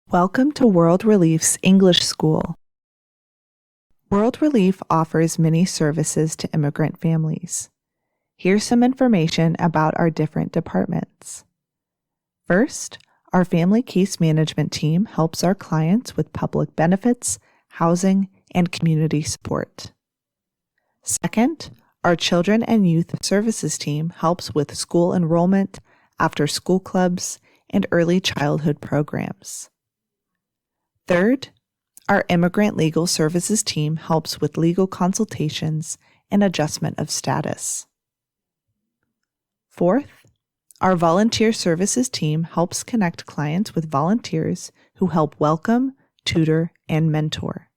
Welcome to World Relief's English School. World Relief offers many services to immigrant families. Here's some information about our different departments. First, our family case management team helps our clients with public benefits, housing, and community support. Second, our children and youth services team helps with school enrollment, after-school clubs, and early childhood programs. Third, our immigrant legal services team helps with legal consultations and adjustment of status. Fourth, our volunteer services team helps connect clients with volunteers who help welcome, tutor, and mentor.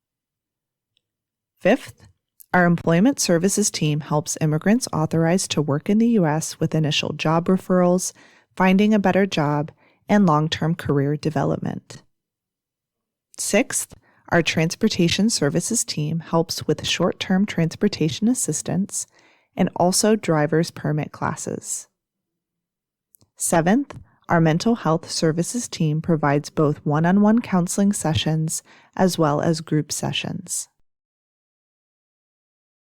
Fifth, our employment services team helps immigrants authorized to work in the U.S. with initial job referrals, finding a better job, and long-term career development. Sixth, our transportation services team helps with short-term transportation assistance and also driver's permit classes. Seventh, our mental health services team provides both one-on-one counseling sessions as well as group sessions.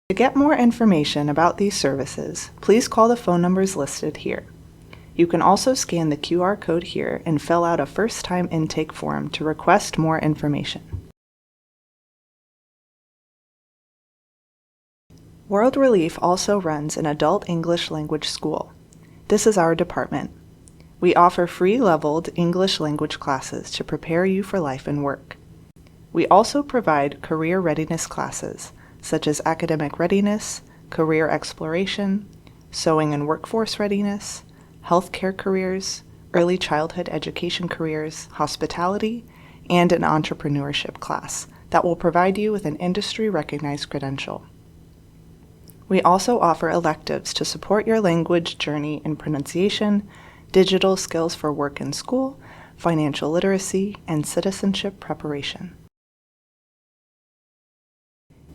To get more information about these services, please call the phone numbers listed here. You can also scan the QR code here and fill out a first-time intake form to request more information. World Relief also runs an adult English language school. This is our department. We offer free leveled English language classes to prepare you for life and work. We also provide career readiness classes, such as academic readiness, career exploration, sewing and workforce readiness, healthcare careers, early childhood education careers, hospitality, and an entrepreneurship class that will provide you with an industry-recognized credential. We also offer electives to support your language journey in pronunciation, digital skills for work and school, financial literacy, and citizenship preparation.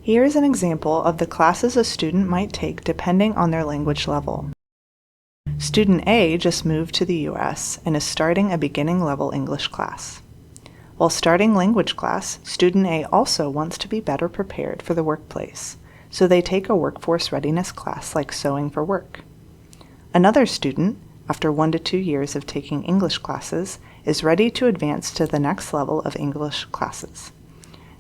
Here's an example of the classes a student might take depending on their language level. Student A just moved to the U.S. and is starting a beginning-level English class. While starting language class, Student A also wants to be better prepared for the workplace, so they take a workforce readiness class like Sewing for Work. Another student, after 1 to 2 years of taking English classes, is ready to advance to the next level of English classes.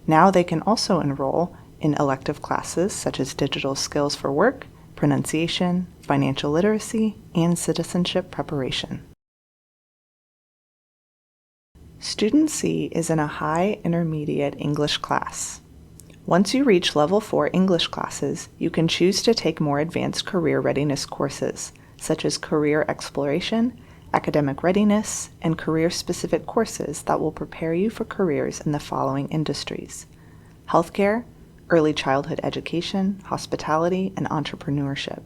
Now they can also enroll in elective classes such as Digital Skills for Work, pronunciation, financial literacy, and citizenship preparation. Student C is in a high intermediate English class. Once you reach level 4 English classes, you can choose to take more advanced career readiness courses, such as career exploration, academic readiness, and career-specific courses that will prepare you for careers in the following industries: healthcare, early childhood education, hospitality, and entrepreneurship.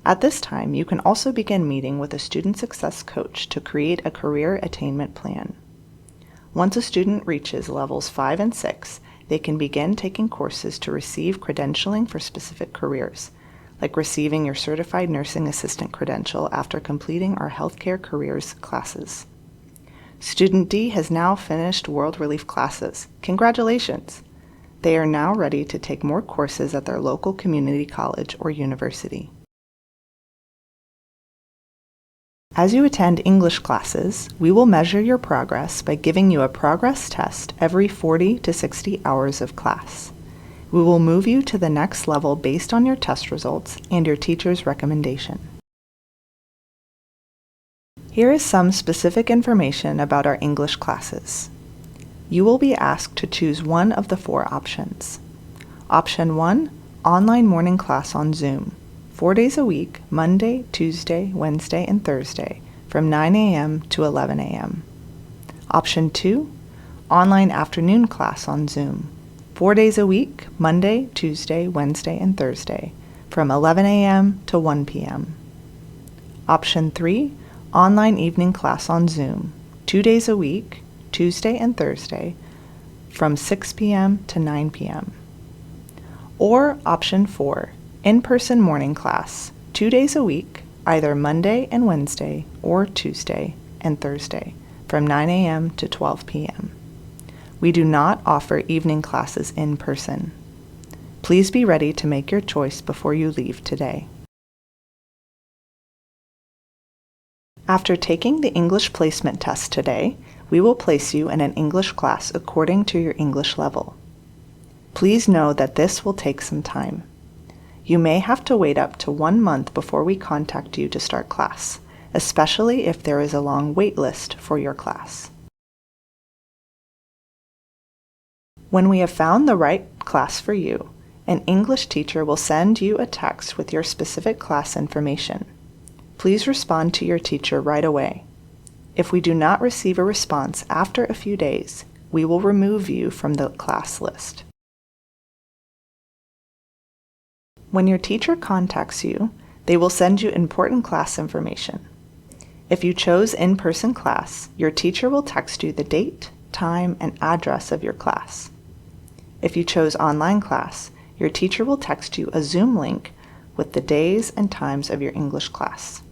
At this time, you can also begin meeting with a student success coach to create a career attainment plan. Once a student reaches levels 5 and 6, they can begin taking courses to receive credentialing for specific careers, like receiving your Certified Nursing Assistant credential after completing our Healthcare Careers classes. Student D has now finished World Relief classes. Congratulations! They are now ready to take more courses at their local community college or university. As you attend English classes, we will measure your progress by giving you a progress test every 40 to 60 hours of class. We will move you to the next level based on your test results and your teacher's recommendation. Here is some specific information about our English classes. You will be asked to choose one of the 4 options. Option 1, online morning class on Zoom, 4 days a week, Monday, Tuesday, Wednesday, and Thursday, from 9 a.m. to 11 a.m. Option 2, online afternoon class on Zoom, 4 days a week, Monday, Tuesday, Wednesday, and Thursday, from 11 a.m. to 1 p.m. Option 3, online evening class on Zoom, 2 days a week, Tuesday and Thursday, from 6 p.m. to 9 p.m. Or option 4, in-person morning class, 2 days a week, either Monday and Wednesday or Tuesday and Thursday, from 9 a.m. to 12 p.m. We do not offer evening classes in person. Please be ready to make your choice before you leave today. After taking the English placement test today, we will place you in an English class according to your English level. Please know that this will take some time. You may have to wait up to 1 month before we contact you to start class, especially if there is a long wait list for your class. When we have found the right class for you, an English teacher will send you a text with your specific class information. Please respond to your teacher right away. If we do not receive a response after a few days, we will remove you from the class list. When your teacher contacts you, they will send you important class information. If you chose in-person class, your teacher will text you the date, time, and address of your class. If you chose online class, your teacher will text you a Zoom link with the days and times of your English class.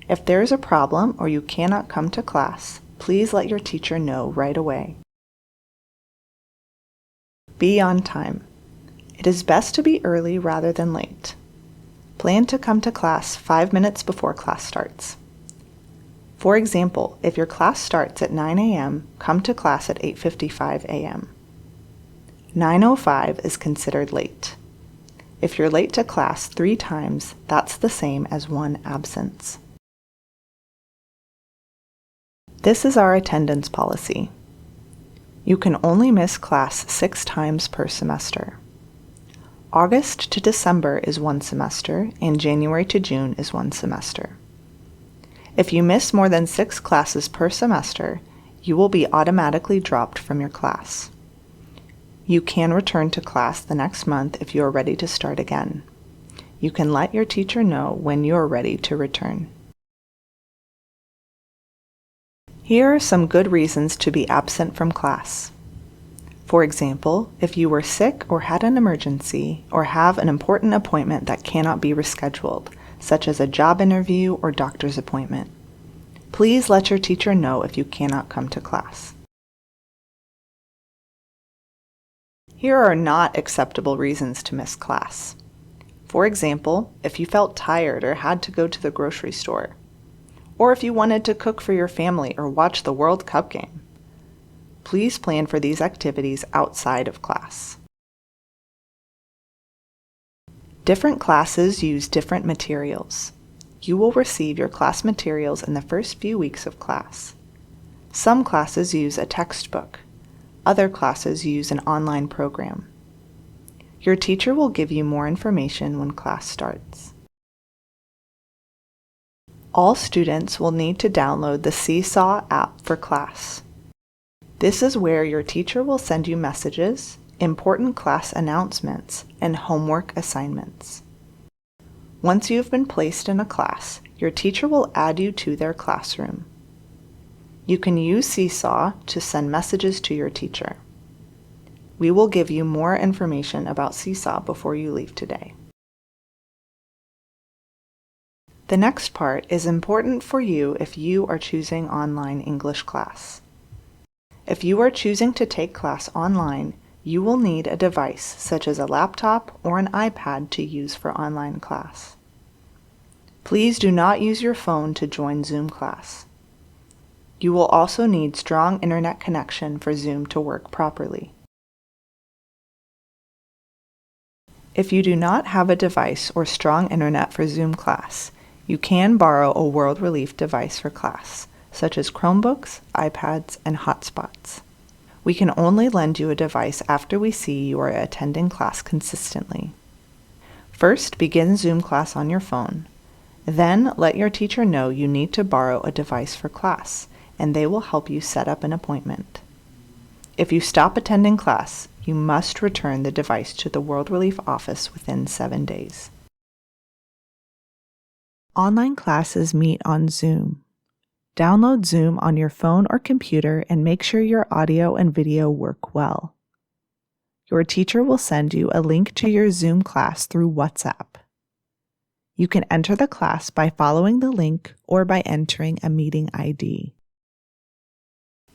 If there is a problem or you cannot come to class, please let your teacher know right away. Be on time. It is best to be early rather than late. Plan to come to class 5 minutes before class starts. For example, if your class starts at 9 a.m., come to class at 8:55 a.m. 9:05 is considered late. If you're late to class 3 times, that's the same as 1 absence. This is our attendance policy. You can only miss class 6 times per semester. August to December is 1 semester, and January to June is 1 semester. If you miss more than 6 classes per semester, you will be automatically dropped from your class. You can return to class the next month if you are ready to start again. You can let your teacher know when you are ready to return. Here are some good reasons to be absent from class. For example, if you were sick or had an emergency or have an important appointment that cannot be rescheduled, such as a job interview or doctor's appointment. Please let your teacher know if you cannot come to class. Here are not acceptable reasons to miss class. For example, if you felt tired or had to go to the grocery store, or if you wanted to cook for your family or watch the World Cup game. Please plan for these activities outside of class. Different classes use different materials. You will receive your class materials in the first few weeks of class. Some classes use a textbook. Other classes use an online program. Your teacher will give you more information when class starts. All students will need to download the Seesaw app for class. This is where your teacher will send you messages, important class announcements, and homework assignments. Once you have been placed in a class, your teacher will add you to their classroom. You can use Seesaw to send messages to your teacher. We will give you more information about Seesaw before you leave today. The next part is important for you if you are choosing online English class. If you are choosing to take class online, you will need a device such as a laptop or an iPad to use for online class. Please do not use your phone to join Zoom class. You will also need strong internet connection for Zoom to work properly. If you do not have a device or strong internet for Zoom class, you can borrow a World Relief device for class, such as Chromebooks, iPads, and hotspots. We can only lend you a device after we see you are attending class consistently. First, begin Zoom class on your phone. Then, let your teacher know you need to borrow a device for class, and they will help you set up an appointment. If you stop attending class, you must return the device to the World Relief office within 7 days. Online classes meet on Zoom. Download Zoom on your phone or computer and make sure your audio and video work well. Your teacher will send you a link to your Zoom class through WhatsApp. You can enter the class by following the link or by entering a meeting ID.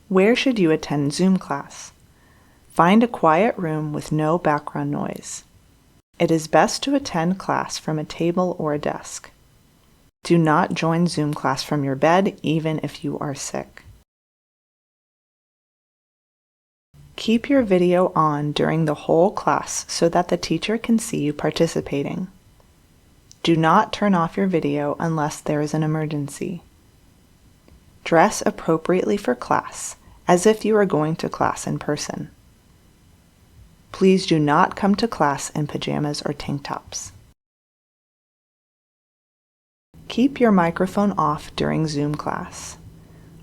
Where should you attend Zoom class? Find a quiet room with no background noise. It is best to attend class from a table or a desk. Do not join Zoom class from your bed, even if you are sick. Keep your video on during the whole class so that the teacher can see you participating. Do not turn off your video unless there is an emergency. Dress appropriately for class, as if you are going to class in person. Please do not come to class in pajamas or tank tops. Keep your microphone off during Zoom class.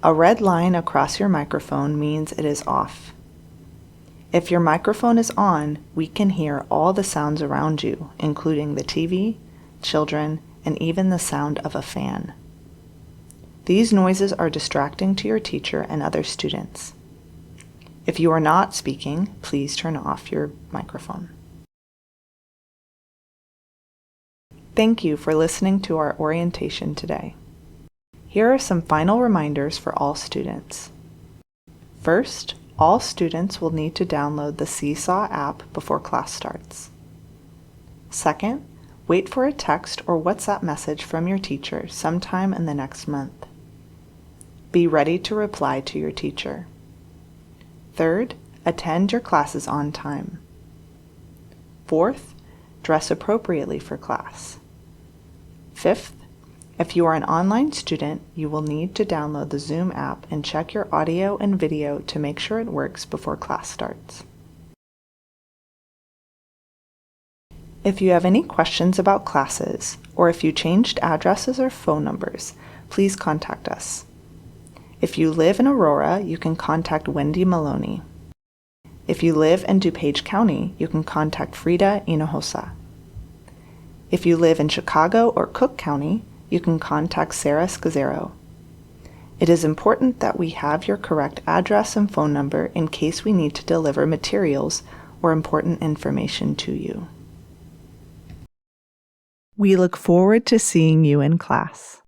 A red line across your microphone means it is off. If your microphone is on, we can hear all the sounds around you, including the TV, children, and even the sound of a fan. These noises are distracting to your teacher and other students. If you are not speaking, please turn off your microphone. Thank you for listening to our orientation today. Here are some final reminders for all students. First, all students will need to download the Seesaw app before class starts. Second, wait for a text or WhatsApp message from your teacher sometime in the next month. Be ready to reply to your teacher. Third, attend your classes on time. Fourth, dress appropriately for class. Fifth, if you are an online student, you will need to download the Zoom app and check your audio and video to make sure it works before class starts. If you have any questions about classes, or if you changed addresses or phone numbers, please contact us. If you live in Aurora, you can contact Wendy Maloney. If you live in DuPage County, you can contact Frida Hinojosa. If you live in Chicago or Cook County, you can contact Sarah Scazzaro. It is important that we have your correct address and phone number in case we need to deliver materials or important information to you. We look forward to seeing you in class.